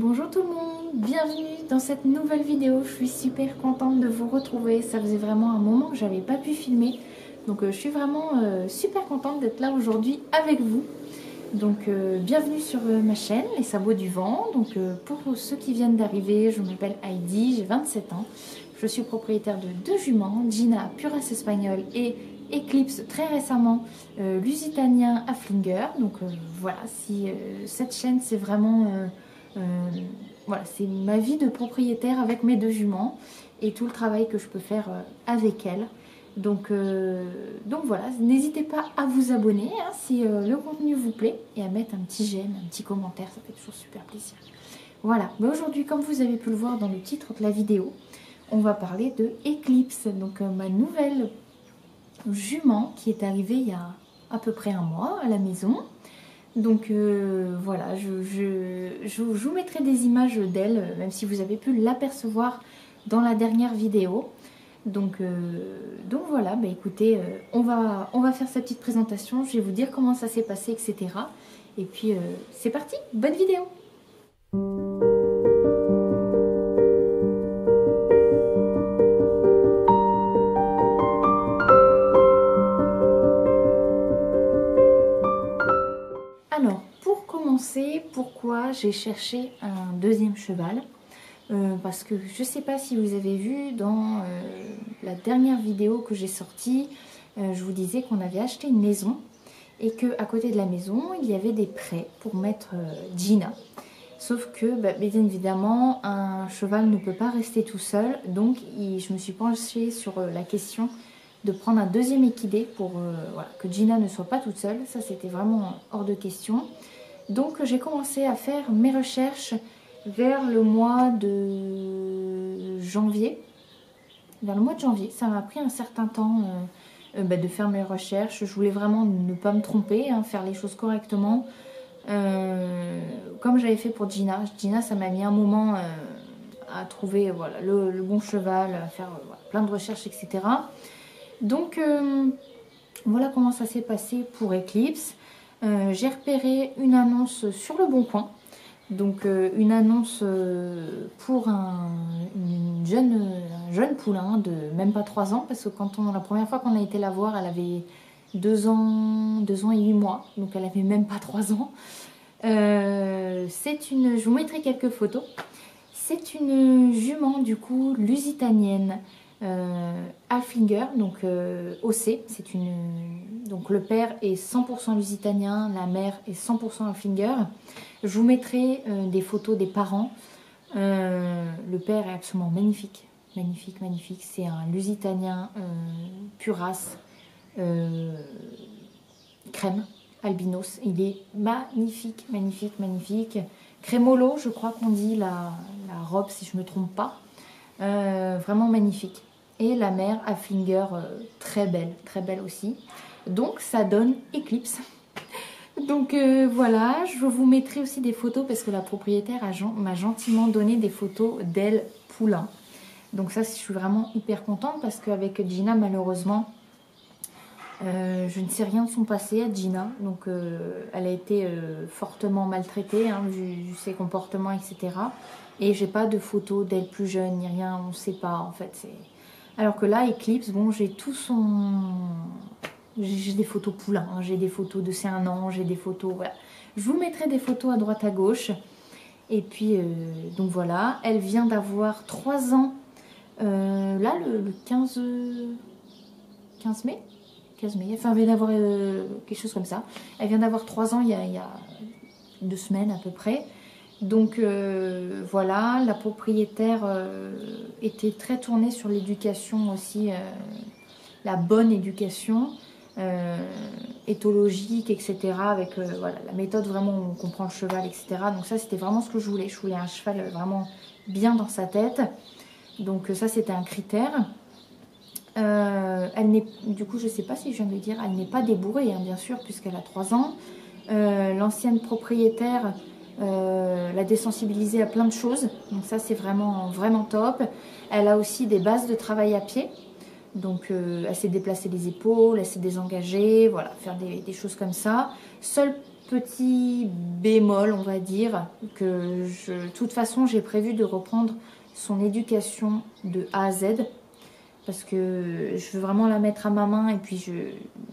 Bonjour tout le monde, bienvenue dans cette nouvelle vidéo. Je suis super contente de vous retrouver. Ça faisait vraiment un moment que j'avais pas pu filmer. Donc je suis vraiment super contente d'être là aujourd'hui avec vous. Donc bienvenue sur ma chaîne, Les Sabots du Vent. Donc pour ceux qui viennent d'arriver, je m'appelle Heidi, j'ai 27 ans. Je suis propriétaire de 2 juments, Gina, Puras espagnol, et Eclipse très récemment, Lusitanien Haflinger. Donc voilà, si cette chaîne c'est vraiment... voilà, c'est ma vie de propriétaire avec mes 2 juments et tout le travail que je peux faire avec elles. Donc voilà, n'hésitez pas à vous abonner hein, si le contenu vous plaît et à mettre un petit j'aime, un petit commentaire, ça fait toujours super plaisir. Voilà, mais aujourd'hui, comme vous avez pu le voir dans le titre de la vidéo, on va parler de Eclipse, donc ma nouvelle jument qui est arrivée il y a à peu près un mois à la maison. Donc voilà, je vous mettrai des images d'elle, même si vous avez pu l'apercevoir dans la dernière vidéo. Donc voilà, bah écoutez, on va faire sa petite présentation, je vais vous dire comment ça s'est passé, etc. Et puis c'est parti, bonne vidéo! Alors, pour commencer, pourquoi j'ai cherché un deuxième cheval? Parce que je ne sais pas si vous avez vu dans la dernière vidéo que j'ai sortie, je vous disais qu'on avait acheté une maison et qu'à côté de la maison, il y avait des prés pour mettre Gina. Sauf que, bah, bien évidemment, un cheval ne peut pas rester tout seul. Donc, je me suis penchée sur la question de prendre un deuxième équidé pour voilà, que Gina ne soit pas toute seule. Ça, c'était vraiment hors de question. Donc, j'ai commencé à faire mes recherches vers le mois de janvier. Vers le mois de janvier, ça m'a pris un certain temps de faire mes recherches. Je voulais vraiment ne pas me tromper, hein, faire les choses correctement. Comme j'avais fait pour Gina. Gina, ça m'a mis un moment à trouver voilà, le bon cheval, à faire voilà, plein de recherches, etc. Donc voilà comment ça s'est passé pour Eclipse. J'ai repéré une annonce sur Le Bon Coin. Donc une annonce pour un jeune poulain de même pas 3 ans, parce que la première fois qu'on a été la voir, elle avait 2 ans et 8 mois, donc elle avait même pas 3 ans. Je vous mettrai quelques photos. C'est une jument du coup lusitanienne Haflinger, donc OC. Donc le père est 100% lusitanien, la mère est 100% Haflinger. Je vous mettrai des photos des parents. Le père est absolument magnifique, magnifique, magnifique. C'est un lusitanien Puras crème albinos. Il est magnifique, magnifique, magnifique. Crémolo, je crois qu'on dit la robe, si je ne me trompe pas. Vraiment magnifique. Et la mère Haflinger, très belle aussi. Donc ça donne Eclipse. Donc voilà, je vous mettrai aussi des photos parce que la propriétaire m'a gentiment donné des photos d'elle poulain. Donc ça, je suis vraiment hyper contente parce qu'avec Gina, malheureusement, je ne sais rien de son passé à Gina. Donc elle a été fortement maltraitée, hein, vu ses comportements, etc. Et j'ai pas de photos d'elle plus jeune, ni rien, on ne sait pas en fait. Alors que là, Eclipse, bon, j'ai tout son... J'ai des photos poulains, hein, j'ai des photos de c'est un an, j'ai des photos, voilà. Je vous mettrai des photos à droite à gauche. Et puis, donc voilà, elle vient d'avoir 3 ans, là, le 15 mai. 15 mai, enfin, elle vient d'avoir quelque chose comme ça. Elle vient d'avoir 3 ans il y a 2 semaines à peu près. Donc voilà, la propriétaire était très tournée sur l'éducation aussi, la bonne éducation. Éthologique, etc. Avec voilà, la méthode vraiment où on comprend le cheval, etc. Donc ça, c'était vraiment ce que je voulais. Je voulais un cheval vraiment bien dans sa tête. Donc ça, c'était un critère. Du coup, je ne sais pas si je viens de le dire, elle n'est pas débourrée, hein, bien sûr, puisqu'elle a 3 ans. L'ancienne propriétaire l'a désensibilisée à plein de choses. Donc ça, c'est vraiment, vraiment top. Elle a aussi des bases de travail à pied. Donc elle sait déplacer les épaules, elle sait désengager, voilà, faire des choses comme ça. Seul petit bémol, on va dire, que de toute façon, j'ai prévu de reprendre son éducation de A à Z, parce que je veux vraiment la mettre à ma main, et puis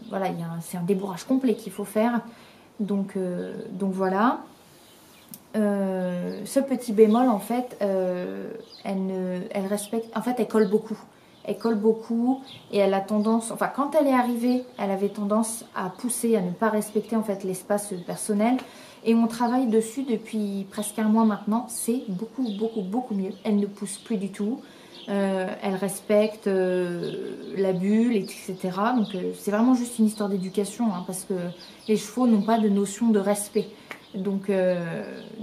voilà, c'est un débourrage complet qu'il faut faire. Donc voilà. Ce petit bémol, en fait, elle respecte, en fait, elle colle beaucoup. Elle colle beaucoup et elle a tendance, enfin quand elle est arrivée, elle avait tendance à pousser, à ne pas respecter en fait l'espace personnel. Et on travaille dessus depuis presque un mois maintenant. C'est beaucoup, beaucoup, beaucoup mieux. Elle ne pousse plus du tout. Elle respecte la bulle, etc. Donc c'est vraiment juste une histoire d'éducation, hein, parce que les chevaux n'ont pas de notion de respect. Donc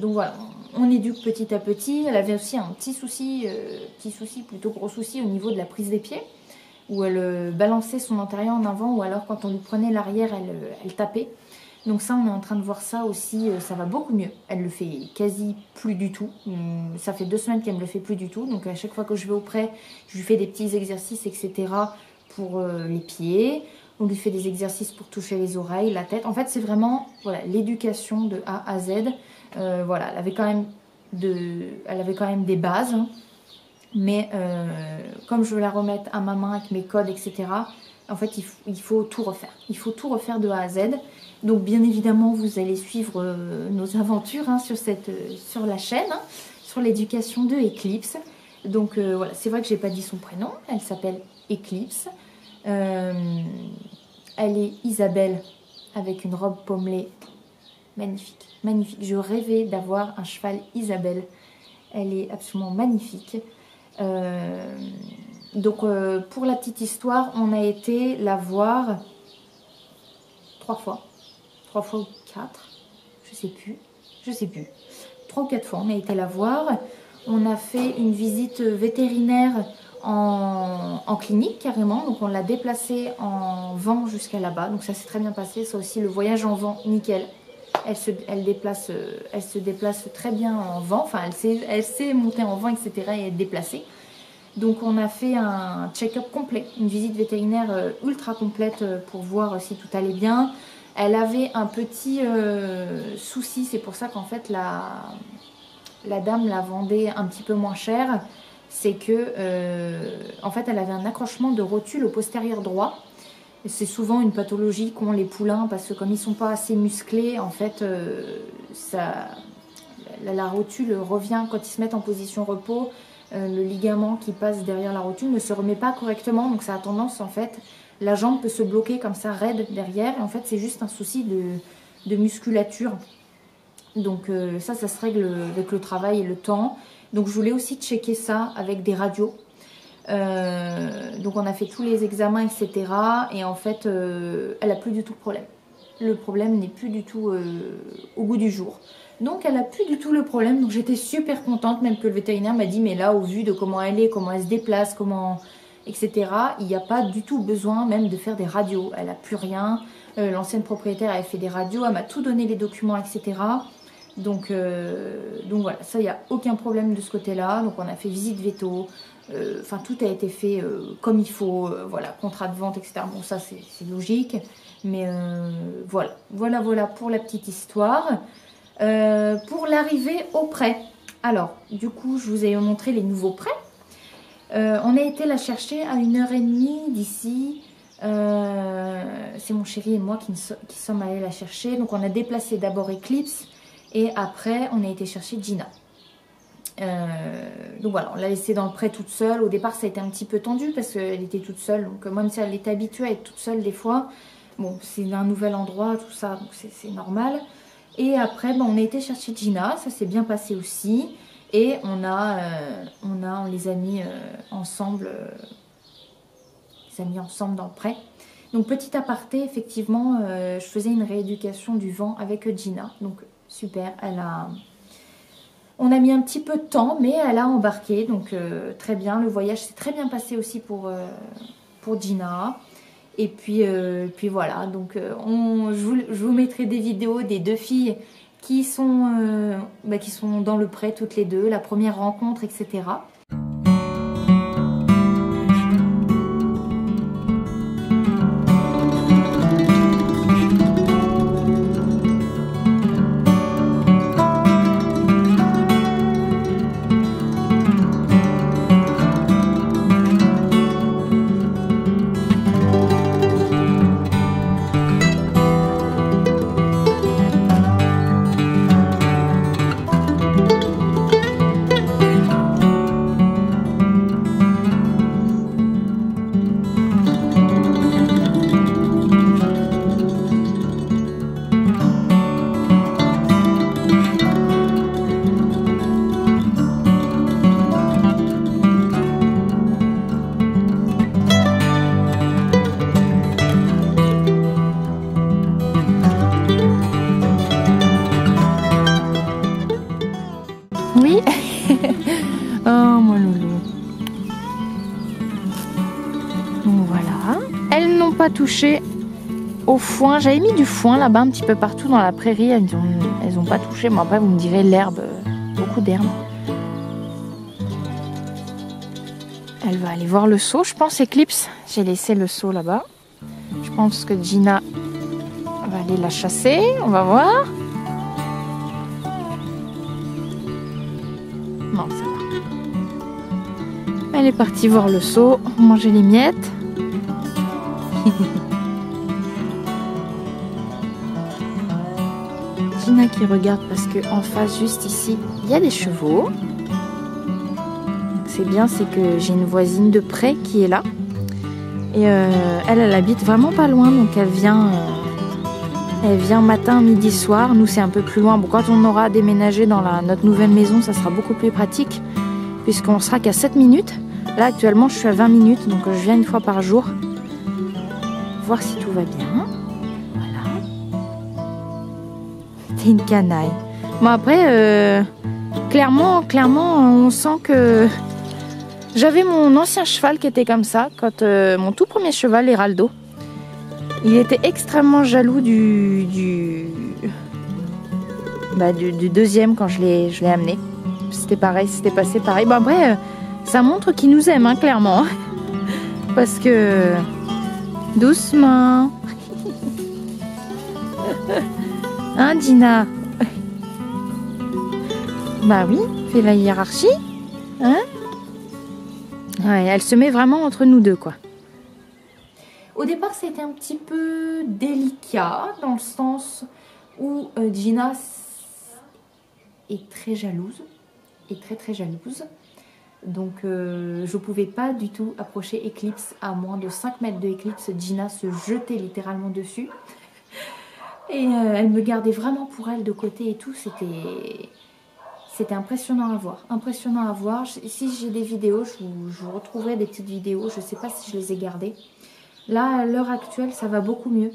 voilà, on éduque petit à petit. Elle avait aussi un petit souci, plutôt gros souci au niveau de la prise des pieds, où elle balançait son antérieur en avant, ou alors quand on lui prenait l'arrière, elle tapait. Donc ça, on est en train de voir ça aussi, ça va beaucoup mieux. Elle le fait quasi plus du tout. Ça fait 2 semaines qu'elle ne me le fait plus du tout. Donc à chaque fois que je vais auprès, je lui fais des petits exercices, etc. pour les pieds. On lui fait des exercices pour toucher les oreilles, la tête. En fait, c'est vraiment voilà, l'éducation de A à Z. Voilà, elle avait quand même des bases. Hein. Mais comme je veux la remettre à ma main avec mes codes, etc., en fait, il faut tout refaire. Il faut tout refaire de A à Z. Donc, bien évidemment, vous allez suivre nos aventures hein, sur la chaîne, hein, sur l'éducation de Eclipse. Donc, voilà, c'est vrai que je n'ai pas dit son prénom. Elle s'appelle Eclipse. Elle est Isabelle avec une robe pommelée magnifique, magnifique. Je rêvais d'avoir un cheval Isabelle. Elle est absolument magnifique. Donc pour la petite histoire, on a été la voir 3 fois ou 4, je sais plus, 3 ou 4 fois on a été la voir. On a fait une visite vétérinaire en clinique carrément, donc on l'a déplacée en vent jusqu'à là-bas, donc ça s'est très bien passé. Ça aussi, le voyage en vent, nickel. Elle se déplace très bien en vent, enfin elle sait monter en vent, etc. et être déplacée. Donc on a fait un check-up complet, une visite vétérinaire ultra complète pour voir si tout allait bien. Elle avait un petit souci, c'est pour ça qu'en fait la dame la vendait un petit peu moins cher. C'est que en fait elle avait un accrochement de rotule au postérieur droit. C'est souvent une pathologie qu'ont les poulains parce que comme ils ne sont pas assez musclés, en fait la rotule revient quand ils se mettent en position repos. Le ligament qui passe derrière la rotule ne se remet pas correctement, donc ça a tendance en fait, la jambe peut se bloquer comme ça raide derrière, et en fait c'est juste un souci de musculature. Donc ça se règle avec le travail et le temps. Donc je voulais aussi checker ça avec des radios. Donc on a fait tous les examens, etc. Et en fait elle n'a plus du tout de problème. Le problème n'est plus du tout au goût du jour. Donc elle n'a plus du tout le problème, donc j'étais super contente, même que le vétérinaire m'a dit mais là au vu de comment elle est, comment elle se déplace, etc. Il n'y a pas du tout besoin même de faire des radios, elle n'a plus rien. L'ancienne propriétaire avait fait des radios, elle m'a tout donné les documents, etc. Donc voilà, ça il n'y a aucun problème de ce côté-là. Donc on a fait visite véto, enfin tout a été fait comme il faut, voilà, contrat de vente, etc. Bon ça c'est logique, mais voilà pour la petite histoire. Pour l'arrivée au prêt, alors du coup je vous ai montré les nouveaux prêts. On a été la chercher à 1h30 d'ici. C'est mon chéri et moi qui sommes allés la chercher. Donc on a déplacé d'abord Eclipse et après on a été chercher Gina. Donc voilà, on l'a laissée dans le prêt toute seule. Au départ ça a été un petit peu tendu parce qu'elle était toute seule, donc même si elle était habituée à être toute seule des fois, bon c'est un nouvel endroit tout ça, donc c'est normal. Et après, on a été chercher Gina, ça s'est bien passé aussi. Et on les a mis ensemble, dans le prêt. Donc petit aparté, effectivement, je faisais une rééducation du vent avec Gina. Donc super, on a mis un petit peu de temps, mais elle a embarqué. Donc très bien, le voyage s'est très bien passé aussi pour Gina. Et puis voilà, donc je vous mettrai des vidéos des 2 filles qui sont dans le prêt toutes les 2, la première rencontre, etc. pas touché au foin. J'avais mis du foin là-bas un petit peu partout dans la prairie. Elles ont pas touché. Bon, après, vous me direz l'herbe, beaucoup d'herbe. Elle va aller voir le seau, je pense, Eclipse. J'ai laissé le seau là-bas. Je pense que Gina va aller la chasser. On va voir. Non, ça va. Elle est partie voir le seau, manger les miettes. Gina qui regarde parce qu'en face, juste ici, il y a des chevaux. C'est bien, c'est que j'ai une voisine de près qui est là. Et elle habite vraiment pas loin, donc elle vient matin, midi, soir. Nous, c'est un peu plus loin. Bon, quand on aura déménagé dans notre nouvelle maison, ça sera beaucoup plus pratique, puisqu'on sera qu'à 7 minutes. Là, actuellement, je suis à 20 minutes, donc je viens une fois par jour. Voir si tout va bien. Voilà. T'es une canaille. Bon, après, clairement, on sent que... J'avais mon ancien cheval qui était comme ça, quand mon tout premier cheval, Héraldo. Il était extrêmement jaloux du deuxième quand je l'ai amené. C'était pareil, c'était passé pareil. Bon après, ça montre qu'il nous aime, hein, clairement. Parce que... Doucement. Hein, Gina? Bah oui, fais la hiérarchie. Hein? Ouais, elle se met vraiment entre nous deux, quoi. Au départ, c'était un petit peu délicat, dans le sens où Gina est très jalouse, très jalouse. Donc, je ne pouvais pas du tout approcher Eclipse à moins de 5 mètres de Eclipse. Gina se jetait littéralement dessus. Et elle me gardait vraiment pour elle de côté et tout. C'était impressionnant à voir. Impressionnant à voir. Si j'ai des vidéos, je vous retrouverai des petites vidéos. Je ne sais pas si je les ai gardées. Là, à l'heure actuelle, ça va beaucoup mieux.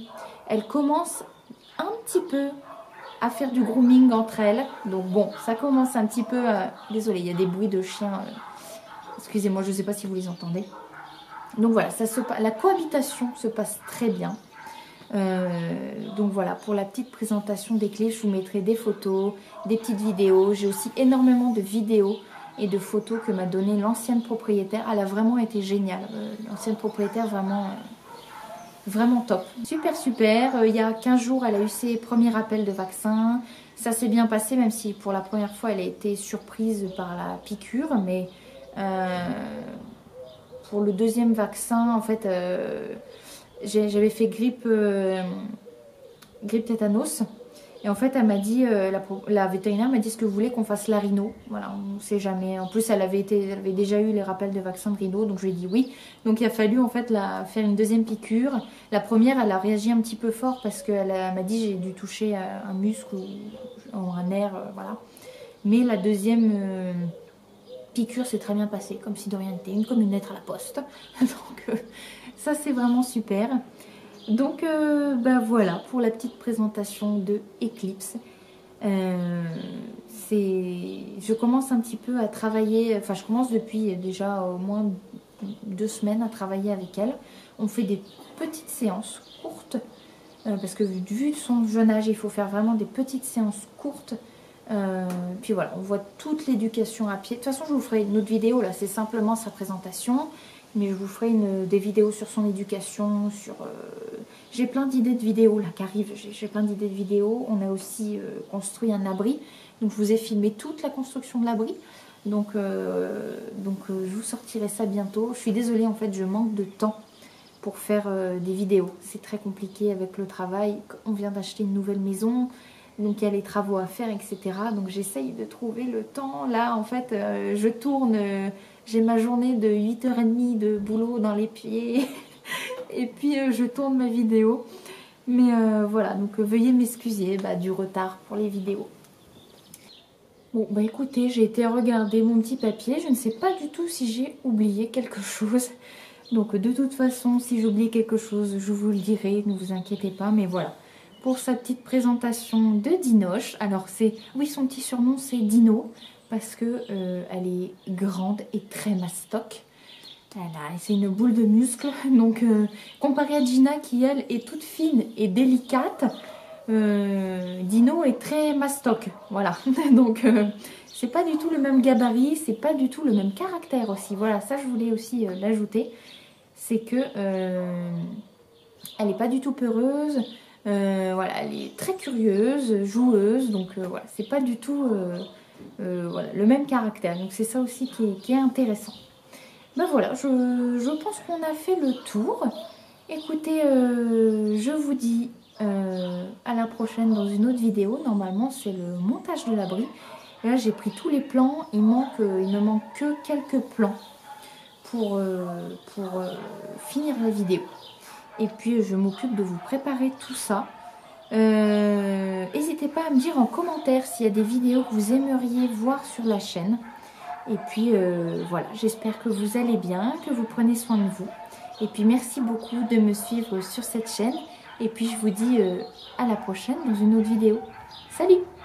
Elle commence un petit peu à faire du grooming entre elles. Donc bon, ça commence un petit peu... Désolée, il y a des bruits de chiens. Excusez-moi, je ne sais pas si vous les entendez. Donc voilà, la cohabitation se passe très bien. Donc voilà, pour la petite présentation des clés, je vous mettrai des photos, des petites vidéos. J'ai aussi énormément de vidéos et de photos que m'a donné l'ancienne propriétaire. Elle a vraiment été géniale. L'ancienne propriétaire, vraiment top. Super, super. Il y a 15 jours, elle a eu ses premiers rappels de vaccin. Ça s'est bien passé, même si pour la première fois, elle a été surprise par la piqûre. Mais pour le deuxième vaccin, en fait... j'avais fait grippe tétanos. Et en fait, elle m'a dit, la vétérinaire m'a dit, ce que vous voulez qu'on fasse la rhino. Voilà, on ne sait jamais. En plus, elle avait déjà eu les rappels de vaccin de rhino, donc je lui ai dit oui. Donc il a fallu en fait faire une deuxième piqûre. La première, elle a réagi un petit peu fort parce qu'elle m'a dit j'ai dû toucher un muscle ou un nerf, voilà. Mais la deuxième piqûre s'est très bien passée, comme si de rien n'était, comme une lettre à la poste. Donc ça, c'est vraiment super. Donc voilà pour la petite présentation de Eclipse. Je commence un petit peu à travailler, enfin je commence depuis déjà au moins 2 semaines à travailler avec elle. On fait des petites séances courtes, parce que vu son jeune âge, il faut faire vraiment des petites séances courtes. Puis voilà, on voit toute l'éducation à pied. De toute façon, je vous ferai une autre vidéo, là c'est simplement sa présentation. Mais je vous ferai des vidéos sur son éducation, j'ai plein d'idées de vidéos là qui arrivent, j'ai plein d'idées de vidéos. On a aussi construit un abri, donc je vous ai filmé toute la construction de l'abri. Donc je vous sortirai ça bientôt. Je suis désolée, en fait, je manque de temps pour faire des vidéos. C'est très compliqué avec le travail. On vient d'acheter une nouvelle maison, donc il y a les travaux à faire, etc. Donc j'essaye de trouver le temps. Là, en fait, je tourne... J'ai ma journée de 8h30 de boulot dans les pieds et puis je tourne ma vidéo. Mais voilà, donc veuillez m'excuser du retard pour les vidéos. Bon, écoutez, j'ai été regarder mon petit papier. Je ne sais pas du tout si j'ai oublié quelque chose. Donc de toute façon, si j'oublie quelque chose, je vous le dirai, ne vous inquiétez pas. Mais voilà, pour sa petite présentation de Dinoche. Alors oui, son petit surnom c'est Dino. Parce que elle est grande et très mastoc. C'est une boule de muscle. Donc, comparé à Gina qui, elle, est toute fine et délicate, Dino est très mastoc. Voilà. Donc, c'est pas du tout le même gabarit, c'est pas du tout le même caractère aussi. Voilà, ça, je voulais aussi l'ajouter. C'est que elle n'est pas du tout peureuse. Voilà, elle est très curieuse, joueuse. Donc, voilà, c'est pas du tout voilà, le même caractère. Donc, c'est ça aussi qui est intéressant. Ben voilà, je pense qu'on a fait le tour. Écoutez, je vous dis à la prochaine dans une autre vidéo. Normalement, c'est le montage de l'abri. Là, j'ai pris tous les plans. Il ne manque que quelques plans pour finir la vidéo. Et puis, je m'occupe de vous préparer tout ça. N'hésitez pas à me dire en commentaire s'il y a des vidéos que vous aimeriez voir sur la chaîne. Et puis voilà, j'espère que vous allez bien, que vous prenez soin de vous. Et puis merci beaucoup de me suivre sur cette chaîne. Et puis je vous dis à la prochaine dans une autre vidéo. Salut!